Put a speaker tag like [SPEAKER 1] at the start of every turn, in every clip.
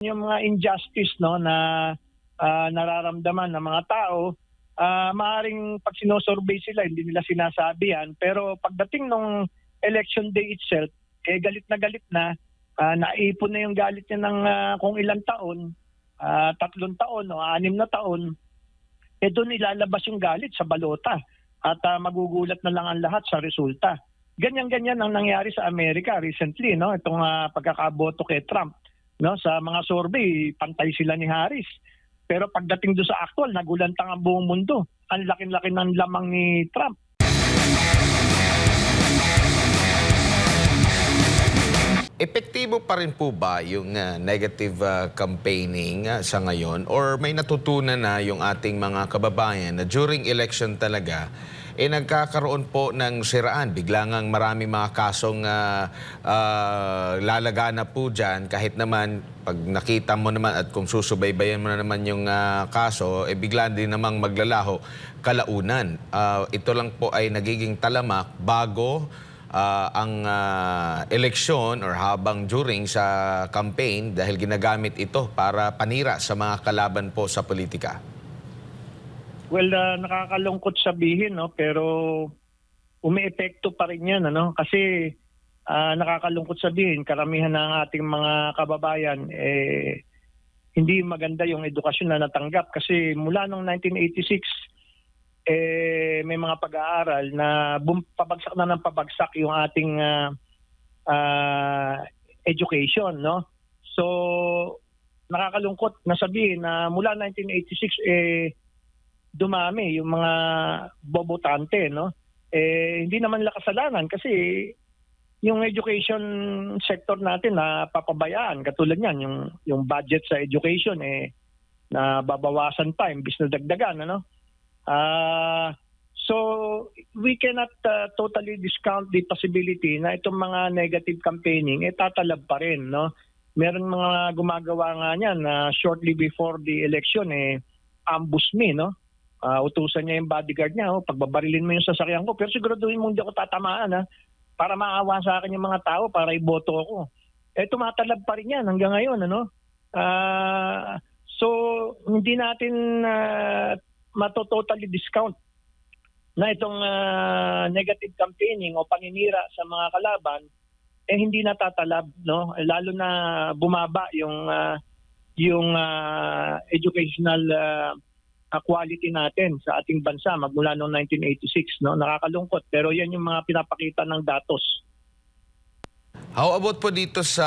[SPEAKER 1] Yung mga injustice, no, na nararamdaman ng mga tao, maaring pag sinosurvey sila hindi nila sinasabi yan, pero pagdating nung election day itself, galit na, naipon na yung galit niya ng kung ilang taon, 3 taon o 6 na taon, doon ilalabas yung galit sa balota at magugulat na lang ang lahat sa resulta. Ganyan-ganyan ang nangyari sa Amerika recently, no, itong pagkakaboto kay Trump. No, sa mga survey, pantay sila ni Harris. Pero pagdating doon sa actual, nagulantang ang buong mundo. Ang laki-laki ng lamang ni Trump.
[SPEAKER 2] Epektibo pa rin po ba yung negative campaigning sa ngayon? Or may natutunan na yung ating mga kababayan na during election talaga, nagkakaroon po ng siraan. Bigla ngang maraming mga kasong lalagana po dyan. Kahit naman, pag nakita mo naman at kung susubaybayan mo na naman yung kaso, bigla din namang maglalaho kalaunan. Ito lang po ay nagiging talamak bago ang eleksyon or habang during sa campaign dahil ginagamit ito para panira sa mga kalaban po sa politika.
[SPEAKER 1] Well, nakakalungkot sabihin, no, pero umeepekto pa rin yan, ano? Kasi nakakalungkot sabihin, karamihan ng ating mga kababayan, hindi maganda yung edukasyon na natanggap. Kasi mula noong 1986, may mga pag-aaral na pabagsak na ng pabagsak yung ating education, no? So, nakakalungkot na sabihin na mula 1986, dumami yung mga bobotante, no? Hindi naman nila kasalanan kasi yung education sector natin na papabayaan. Katulad niyan, yung budget sa education na babawasan pa imbis na dagdagan, ano? So we cannot totally discount the possibility na itong mga negative campaigning tatalab pa rin, no? Meron mga gumagawa nga niyan na shortly before the election ambush me, no? Utusan niya yung bodyguard niya, pagbabarilin mo yung sasakyan ko, pero siguraduhin mo hindi ako tatamaan, para maawa sa akin yung mga tao, para iboto ako. Tumatalab pa rin yan hanggang ngayon, ano? So, hindi natin matotally discount na itong negative campaigning o paninira sa mga kalaban, hindi natatalab, no? Lalo na bumaba yung educational quality natin sa ating bansa magmula noong 1986, no? Nakakalungkot, pero yan yung mga pinapakita ng datos.
[SPEAKER 2] How about po dito sa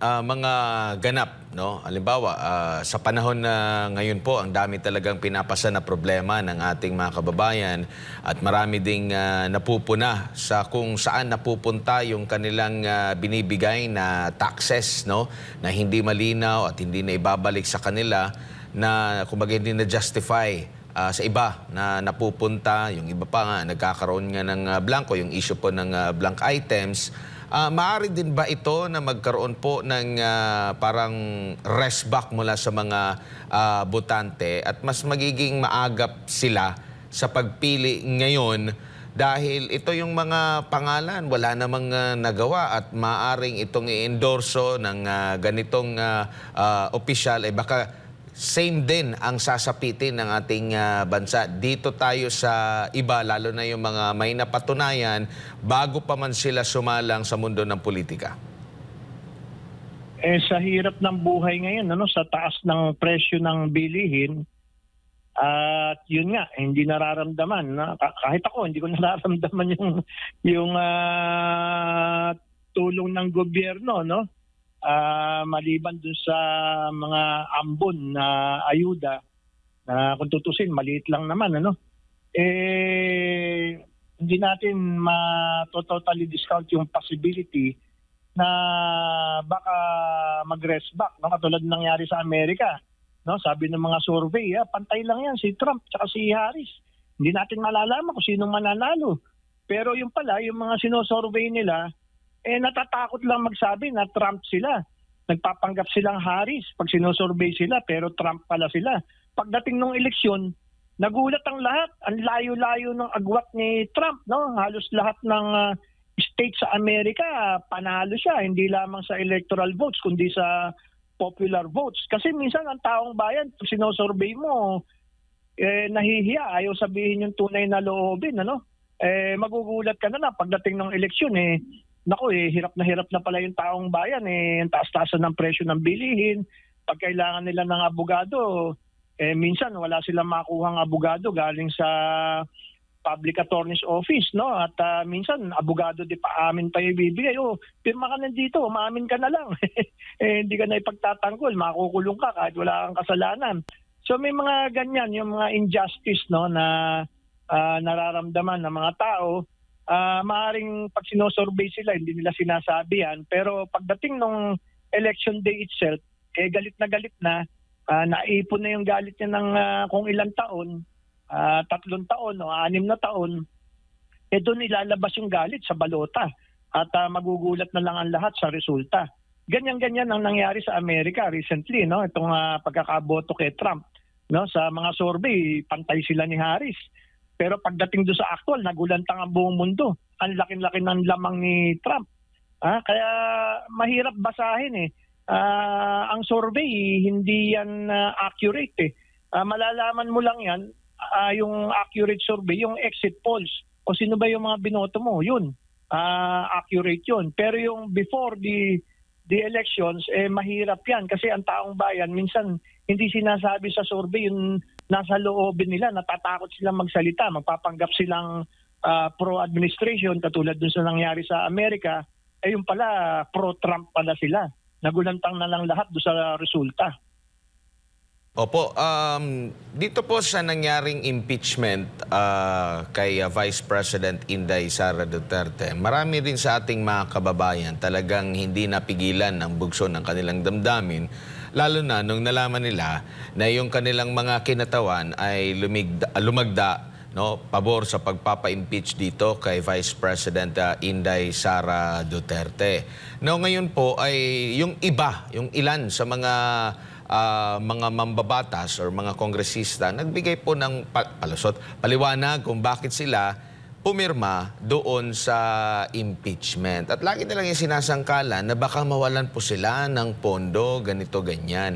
[SPEAKER 2] mga ganap, no? Halimbawa, sa panahon na ngayon po, ang dami talagang pinapasa na problema ng ating mga kababayan at marami ding napupuna sa kung saan napupunta yung kanilang binibigay na taxes, no? Na hindi malinaw at hindi na ibabalik sa kanila, na kumbaga hindi na-justify sa iba na napupunta. Yung iba pa nga, nagkakaroon nga ng blanco, yung issue po ng blank items. Maaari din ba ito na magkaroon po ng parang rest back mula sa mga botante at mas magiging maagap sila sa pagpili ngayon dahil ito yung mga pangalan, wala namang nagawa at maaring itong i-endorso ng ganitong opisyal, baka same din ang sasapitin ng ating bansa. Dito tayo sa iba, lalo na yung mga may napatunayan, bago pa man sila sumalang sa mundo ng politika.
[SPEAKER 1] Sa hirap ng buhay ngayon, ano, sa taas ng presyo ng bilihin, at yun nga, hindi nararamdaman. Kahit ako, hindi ko nararamdaman yung tulong ng gobyerno, no? Maliban dun sa mga ambon na ayuda na kung tutusin maliit lang naman, ano, hindi natin totally discount yung possibility na baka mag-rest back, no? Katulad ng nangyari sa Amerika, no? Sabi ng mga survey, pantay lang yan si Trump at si Harris, hindi natin malalaman kung sino mananalo, pero yung pala yung mga sinosurvey nila natatakot lang magsabi na Trump sila. Nagpapanggap silang Harris pag sinusurvey sila, pero Trump pala sila. Pagdating ng eleksyon, nagulat ang lahat. Ang layo-layo ng agwat ni Trump, no? Halos lahat ng state sa Amerika, panalo siya. Hindi lamang sa electoral votes, kundi sa popular votes. Kasi minsan ang taong bayan, pag sinosurvey mo, nahihiya, ayaw sabihin yung tunay na loobin, ano? Magugulat ka na lang pagdating ng eleksyon, hirap na pala yung taong bayan, ang taas-taasan ng presyo ng bilihin. Pag kailangan nila ng abogado, minsan wala silang makuhang abogado galing sa public attorney's office, no? At minsan abogado di pa amin pa ibibigay. Pirma ka nandito, umaamin ka na lang. Hindi ka na ipagtatanggol, makukulong ka kahit wala kang kasalanan. So may mga ganyan, yung mga injustice, no, na nararamdaman ng mga tao. Maaring pag sinosurvey sila, hindi nila sinasabi yan. Pero pagdating nung election day itself, galit na, naipon na yung galit niya ng kung ilang taon, 3 taon o 6 na taon, doon ilalabas yung galit sa balota at magugulat na lang ang lahat sa resulta. Ganyan-ganyan ang nangyari sa Amerika recently, no? Itong pagkakaboto kay Trump, no? Sa mga survey, pantay sila ni Harris. Pero pagdating doon sa actual, nagulantang ang buong mundo. Ang laki-laki ng lamang ni Trump. Kaya mahirap basahin ang survey, hindi yan accurate. Malalaman mo lang yan, yung accurate survey, yung exit polls, o sino ba yung mga binoto mo, yun. Accurate yun. Pero yung before the elections, mahirap yan. Kasi ang taong bayan, minsan hindi sinasabi sa survey yung nasa loobin nila, natatakot silang magsalita, magpapanggap silang pro-administration, katulad dun sa nangyari sa Amerika, yung pala pro-Trump pala sila. Nagulantang na lang lahat doon sa resulta.
[SPEAKER 2] Opo, dito po sa nangyaring impeachment kay Vice President Inday Sara Duterte, marami rin sa ating mga kababayan talagang hindi napigilan ang bugso ng kanilang damdamin, lalo na nung nalaman nila na yung kanilang mga kinatawan ay lumagda, no, pabor sa pagpapa-impeach dito kay Vice President Inday Sara Duterte. No, ngayon po ay yung ilan sa mga mambabatas or mga kongresista nagbigay po ng paliwanag kung bakit sila pumirma doon sa impeachment. At lagi nilang yung sinasangkalan na baka mawalan po sila ng pondo, ganito, ganyan.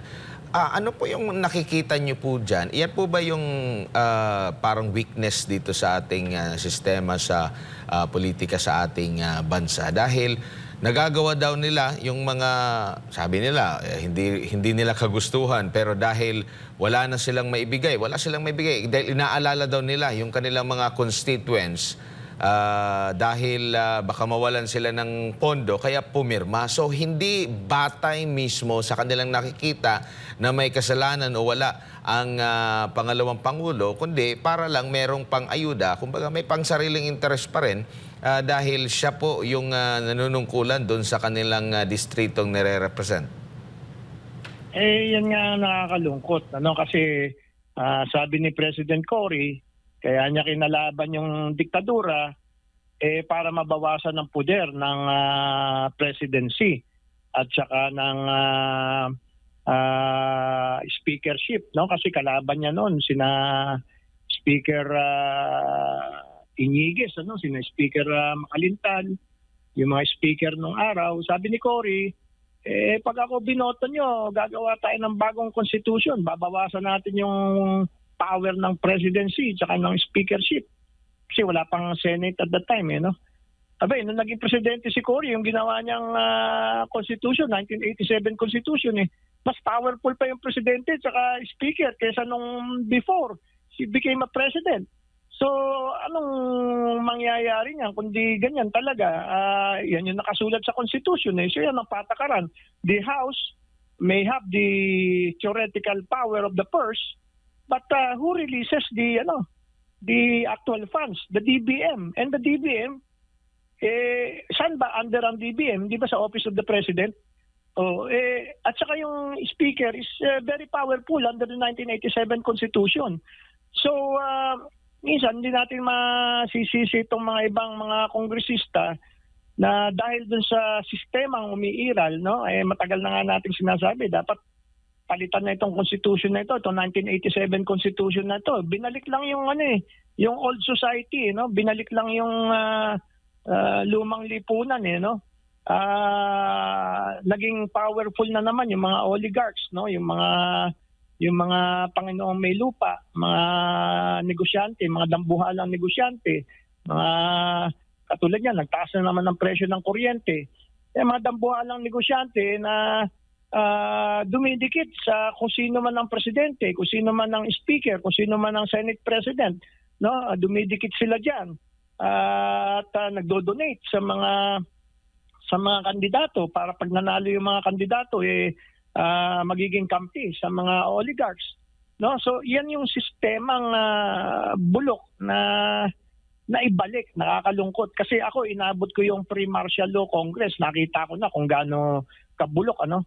[SPEAKER 2] Ano po yung nakikita niyo po dyan? Iyan po ba yung parang weakness dito sa ating sistema sa politika sa ating bansa? Dahil nagagawa daw nila yung mga, sabi nila, hindi nila kagustuhan, pero dahil wala silang maibigay dahil inaalala daw nila yung kanilang mga constituents dahil baka mawalan sila ng pondo, kaya pumirma. So hindi batay mismo sa kanilang nakikita na may kasalanan o wala ang pangalawang Pangulo, kundi para lang merong pang-ayuda, kumbaga may pang-sariling interest pa rin dahil siya po yung nanunungkulan doon sa kanilang distritong nire-represent.
[SPEAKER 1] Yan nga nakakalungkot, kasi sabi ni President Cory, kaya niya kinalaban yung diktadura para mabawasan ng poder ng presidency at saka ng speakership, no? Kasi kalaban niya noon sina Speaker Iñiguez, sina Speaker Makalintal, yung mga speaker nung araw. Sabi ni Cory, pag ako binoto nyo, gagawa tayo ng bagong constitution, babawasan natin yung power ng presidency at ng speakership. Kasi wala pang Senate at that time, Abay, nung naging presidente si Cory, yung ginawa niyang constitution, 1987 constitution, mas powerful pa yung presidente at saka speaker kaysa nung before she became a president. So, anong mangyayari niyan kundi ganyan talaga? Yan yung nakasulat sa constitution. So, yan ang patakaran. The House may have the theoretical power of the purse, but who releases the actual funds, the DBM? And the DBM, saan ba under ang DBM? Di ba sa Office of the President? At saka yung speaker is very powerful under the 1987 Constitution. So, minsan hindi natin masisisi itong mga ibang mga kongresista na dahil dun sa sistemang umiiral, matagal na nga natin sinasabi, dapat palitan na itong constitution na ito, itong 1987 constitution na ito. Binalik lang yung yung old society, binalik lang yung lumang lipunan, naging powerful na naman yung mga oligarchs, no, yung mga Panginoong may lupa, mga negosyante, mga dambuhalang negosyante, mga katulad niyan, nagtaas na naman ng presyo ng kuryente. Mga dambuhalang negosyante na dumidikit sa kung sino man ang presidente, kung sino man ang speaker, kung sino man ang Senate President, no? Dumidikit sila diyan. At nagdo-donate sa mga kandidato para pag nanalo yung mga kandidato magiging kampi sa mga oligarchs, no? So yan yung sistemang bulok na ibalik. Nakakalungkot kasi ako inabot ko yung pre-martial law Congress, nakita ko na kung gaano kabulok, ano.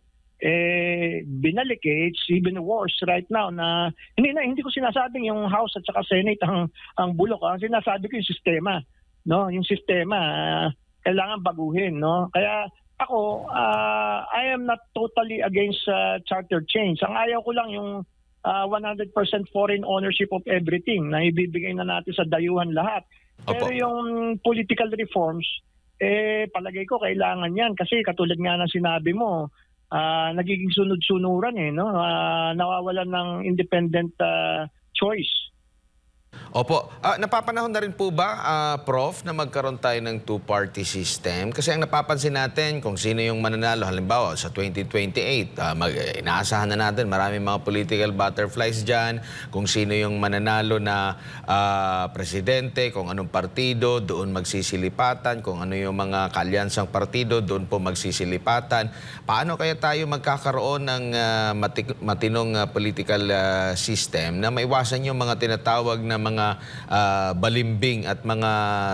[SPEAKER 1] Binalik it's even worse right now na hindi ko sinasabing yung House at saka Senate ang bulok. Ang sinasabi ko yung sistema, no? Yung sistema kailangan baguhin, no? Kaya ako I am not totally against charter change. Ang ayaw ko lang yung 100% foreign ownership of everything na ibibigay na natin sa dayuhan lahat. Pero
[SPEAKER 2] Opo.
[SPEAKER 1] yung political reforms palagay ko kailangan yan kasi katulad nga ng sinabi mo, nagiging sunod-sunuran no? Nawawalan ng independent choice.
[SPEAKER 2] Opo. Napapanahon na rin po ba, Prof, na magkaroon tayo ng two-party system? Kasi ang napapansin natin kung sino yung mananalo, halimbawa sa 2028, inaasahan na natin maraming mga political butterflies dyan, kung sino yung mananalo na presidente, kung anong partido, doon magsisilipatan, kung ano yung mga kalyansang partido, doon po magsisilipatan. Paano kaya tayo magkakaroon ng matinong political system na maiwasan yung mga tinatawag na mga balimbing at mga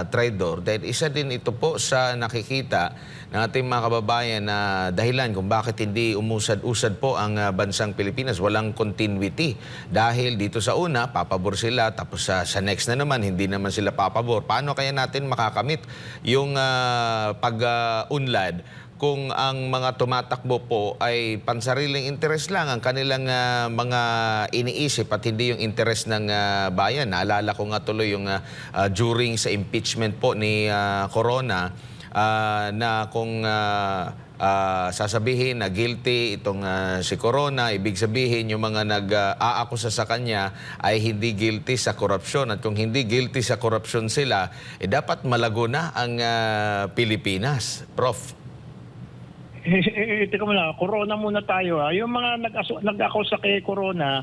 [SPEAKER 2] traidor? Dahil isa din ito po sa nakikita ng ating mga kababayan na dahilan kung bakit hindi umusad-usad po ang bansang Pilipinas. Walang continuity. Dahil dito sa una, papabor sila, tapos sa next na naman, hindi naman sila papabor. Paano kaya natin makakamit yung pag-unlad kung ang mga tumatakbo po ay pansariling interes lang ang kanilang mga iniisip at hindi yung interes ng bayan? Naalala ko nga tuloy yung during sa impeachment po ni Corona na kung sasabihin na guilty itong si Corona, ibig sabihin yung mga nag-aakusa sa kanya ay hindi guilty sa korupsyon. At kung hindi guilty sa korupsyon sila, dapat malago na ang Pilipinas. Prof.
[SPEAKER 1] Teka muna, Corona muna tayo. Yung mga nag-akusa kay Corona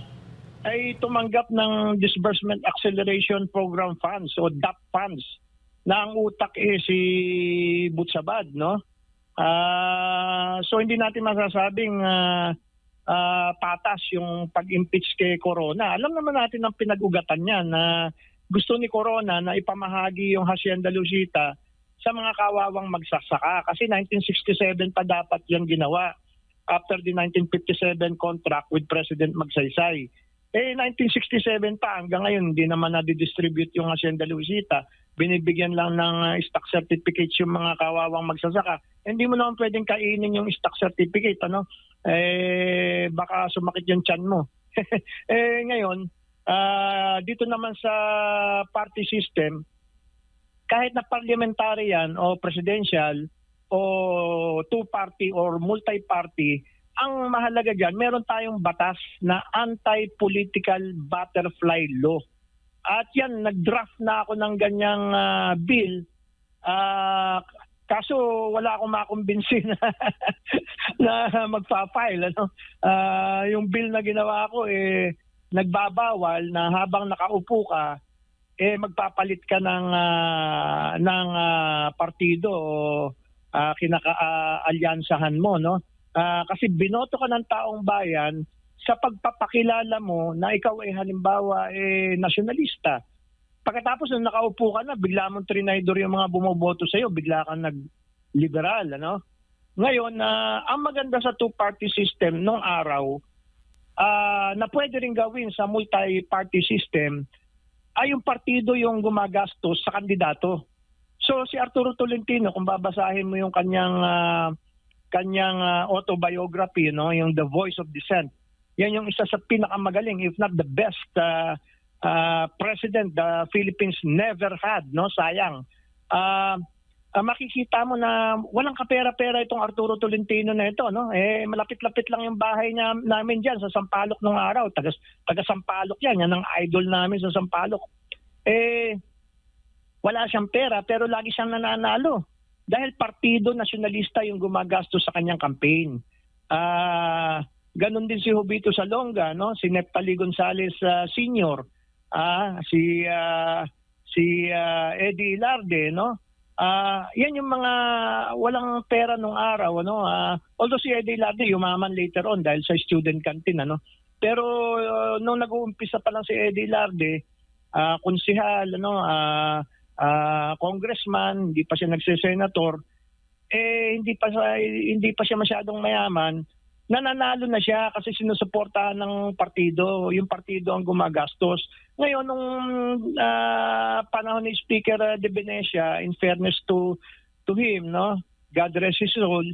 [SPEAKER 1] ay tumanggap ng Disbursement Acceleration Program funds o DAP funds na ang utak si Butsabad, no? So hindi natin masasabing patas yung pag-impeach kay Corona. Alam naman natin ang pinag-ugatan niya na gusto ni Corona na ipamahagi yung Hacienda Lucita sa mga kawawang magsasaka. Kasi 1967 pa dapat yan ginawa after the 1957 contract with President Magsaysay. 1967 pa, hanggang ngayon hindi naman na-distribute yung Hacienda Lucita. Binibigyan lang ng stock certificates yung mga kawawang magsasaka. Hindi mo naman pwedeng kainin yung stock certificate, ano? Baka sumakit yung tiyan mo. Ngayon, dito naman sa party system, kahit na parliamentarian o presidential o two-party or multi-party, ang mahalaga dyan, meron tayong batas na anti-political butterfly law. At yan, nag-draft na ako ng ganyang bill. Kaso wala akong makumbinsi na magpa-file. Ano? Yung bill na ginawa ko, nagbabawal na habang nakaupo ka, magpapalit ka ng partido o kinaka-alyansahan mo, no? Kasi binoto ka ng taong bayan sa pagpapakilala mo na ikaw ay halimbawa nasyonalista. Pagkatapos nung nakaupo ka na, bigla mong trinaydor yung mga bumoboto sa iyo, bigla kang nag-liberal, ano? Ngayon, ang maganda sa two-party system nung araw na pwede rin gawin sa multi-party system ay yung partido yung gumagastos sa kandidato. So si Arturo Tolentino, kung babasahin mo yung kanyang autobiography, no, yung The Voice of Dissent, yan yung isa sa pinakamagaling, if not the best president the Philippines never had, no, sayang. makikita mo na walang kapera-pera itong Arturo Tolentino na ito, no? Malapit-lapit lang yung bahay namin diyan sa Sampaloc nung araw. Taga Sampaloc yan ang idol namin sa Sampaloc. Wala siyang pera pero lagi siyang nananalo dahil partido nasyonalista yung gumagastos sa kanyang campaign. Ganon din si Jovito Salonga, no? Si Neptali Gonzales Sr., si Eddie Ilarde, no? Yan yung mga walang pera nung araw, ano? Although si Eddie Ilarde yumaman later on dahil sa student canteen, ano? Pero nung nag-uumpisa pa lang si Eddie Ilarde, konsehal, ano, congressman, hindi pa siya nagse-senator, hindi pa siya masyadong mayaman, nananalo na siya kasi sinusuportahan ng partido, yung partido ang gumagastos. Ngayon nung panahon ni Speaker De Venecia, in fairness to him, no, God rest his soul,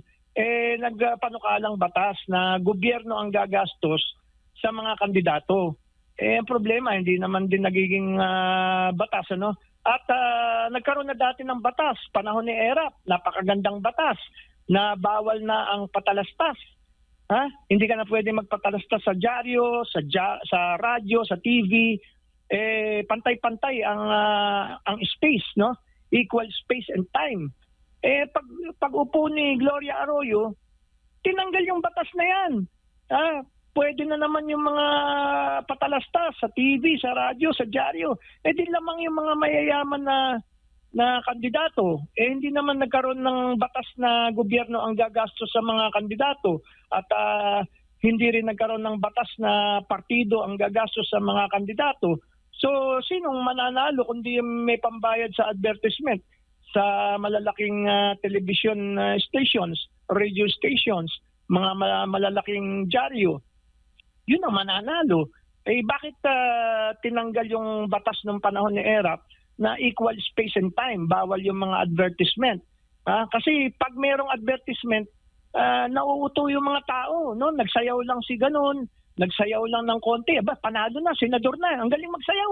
[SPEAKER 1] nagpanukalang batas na gobyerno ang gagastos sa mga kandidato. Ang problema, hindi naman din nagiging batas, ano? At nagkaroon na dati ng batas, panahon ni ERAP, napakagandang batas na bawal na ang patalastas. Hindi ka na pwede magpatalastas sa dyaryo, sa radyo, sa TV. Pantay-pantay ang space, no? Equal space and time. Pag upo ni Gloria Arroyo, tinanggal yung batas na yan. Pwede na naman yung mga patalastas sa TV, sa radyo, sa dyaryo. Di lamang yung mga mayayaman na kandidato. Hindi naman nagkaroon ng batas na gobyerno ang gagastos sa mga kandidato. At hindi rin nagkaroon ng batas na partido ang gagastos sa mga kandidato. So, sinong mananalo kundi may pambayad sa advertisement sa malalaking television stations, radio stations, mga malalaking dyaryo? Yun ang mananalo. Bakit tinanggal yung batas ng panahon ni ERAP na equal space and time, bawal yung mga advertisement? Kasi pag mayroong advertisement, nauuto yung mga tao, no? Nagsayaw lang si ganun, nagsayaw lang ng konti, panalo na, senador na, ang galing magsayaw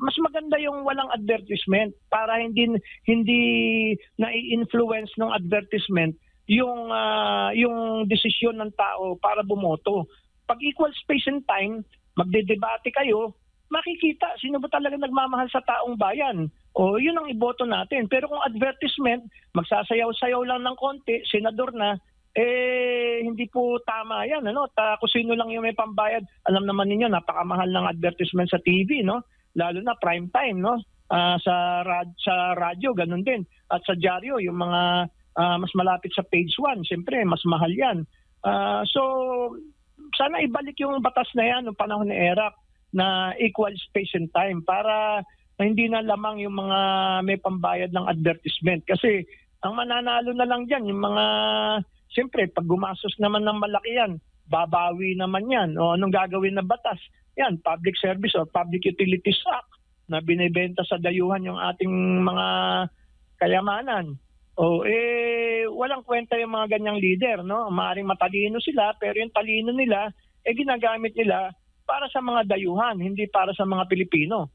[SPEAKER 1] mas maganda yung walang advertisement para hindi na-influence ng advertisement yung desisyon ng tao para bumoto. Pag equal space and time, magdedebate kayo, makikita sino ba talaga nagmamahal sa taong bayan. Yun ang iboto natin. Pero kung advertisement, magsasayaw-sayaw lang ng konti, senador na, hindi po tama yan. Ano? Kung sino lang yung may pambayad, alam naman ninyo, napakamahal ng advertisement sa TV, no? Lalo na prime time, no? Sa radyo, ganun din. At sa dyaryo, yung mga mas malapit sa page 1, siyempre, mas mahal yan. So, sana ibalik yung batas na yan noong panahon ni ERAP na equal space and time para hindi na lamang yung mga may pambayad ng advertisement. Kasi ang mananalo na lang dyan, yung mga, siyempre, pag gumastos naman ng malaki yan, babawi naman yan. Anong gagawin na batas? Yan, Public Service or Public Utilities Act na binibenta sa dayuhan yung ating mga kayamanan. Walang kwenta yung mga ganyang leader, no? Maaaring matalino sila, pero yung talino nila, ginagamit nila para sa mga dayuhan, hindi para sa mga Pilipino.